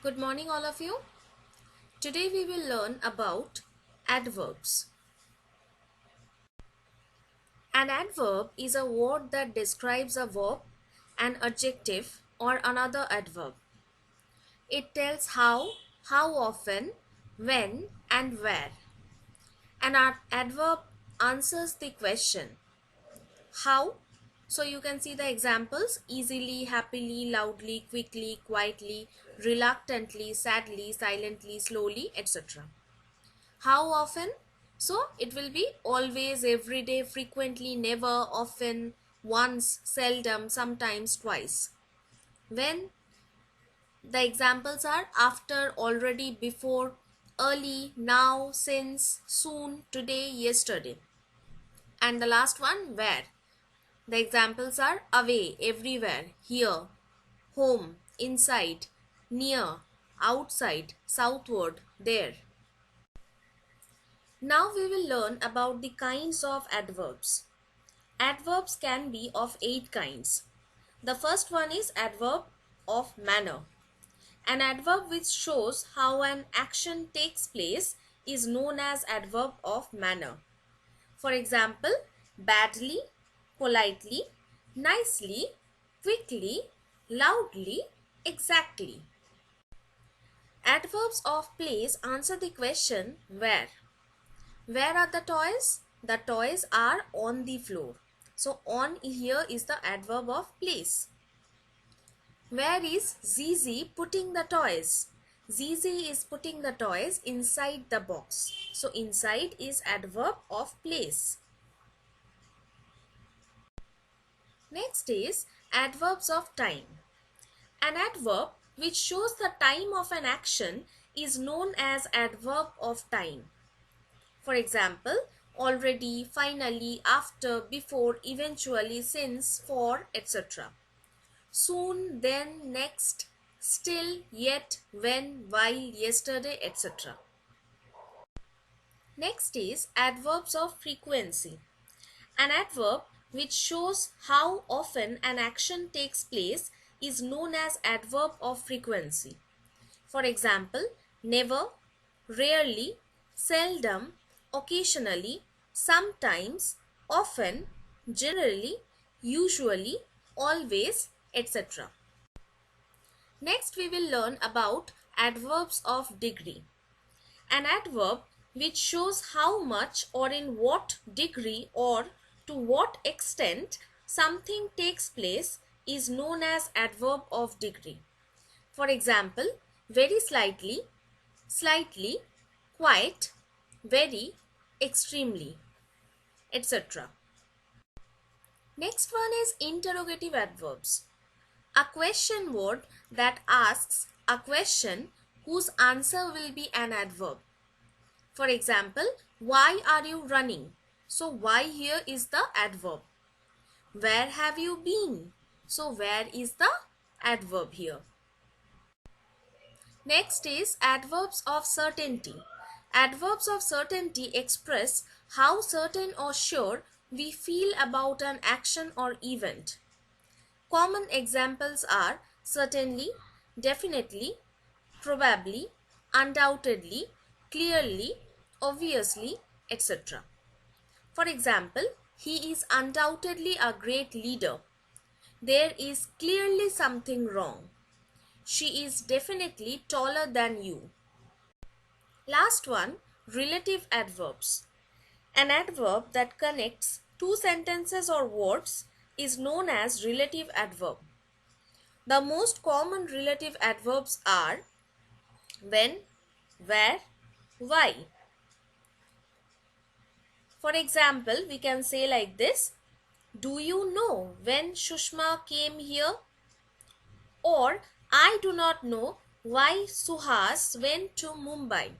Good morning, all of you. Today we will learn about adverbs. An adverb is a word that describes a verb, an adjective, or another adverb. It tells how often, when, and where. An adverb answers the question how. So you can see the examples easily, happily, loudly, quickly, quietly, reluctantly, sadly, silently, slowly, etc. How often? So it will be always, every day, frequently, never, often, once, seldom, sometimes, twice. When? The examples are after, already, before, early, now, since, soon, today, yesterday. And the last one, where? The examples are away, everywhere, here, home, inside, near, outside, southward, there. Now we will learn about the kinds of adverbs. Adverbs can be of 8 kinds. The first one is adverb of manner. An adverb which shows how an action takes place is known as adverb of manner. For example, badly, politely, nicely, quickly, loudly, exactly. Adverbs of place answer the question where. Where are the toys? The toys are on the floor. So on here is the adverb of place. Where is Zizi putting the toys? Zizi is putting the toys inside the box. So inside is adverb of place. Next is adverbs of time. An adverb which shows the time of an action is known as adverb of time. For example, already, finally, after, before, eventually, since, for, etc. Soon, then, next, still, yet, when, while, yesterday, etc. Next is adverbs of frequency. An adverb which shows how often an action takes place is known as adverb of frequency. For example, never, rarely, seldom, occasionally, sometimes, often, generally, usually, always, etc. Next, we will learn about adverbs of degree. An adverb which shows how much or in what degree or to what extent something takes place is known as adverb of degree. For example, very slightly, slightly, quite, very, extremely, etc. Next one is interrogative adverbs. A question word that asks a question whose answer will be an adverb. For example, why are you running? So why here is the adverb. Where have you been? So where is the adverb here. Next is adverbs of certainty. Adverbs of certainty express how certain or sure we feel about an action or event. Common examples are certainly, definitely, probably, undoubtedly, clearly, obviously, etc. For example, he is undoubtedly a great leader. There is clearly something wrong. She is definitely taller than you. Last one, relative adverbs. An adverb that connects two sentences or words is known as relative adverb. The most common relative adverbs are when, where, why. For example, we can say like this: do you know when Shushma came here? Or I do not know why Suhas went to Mumbai.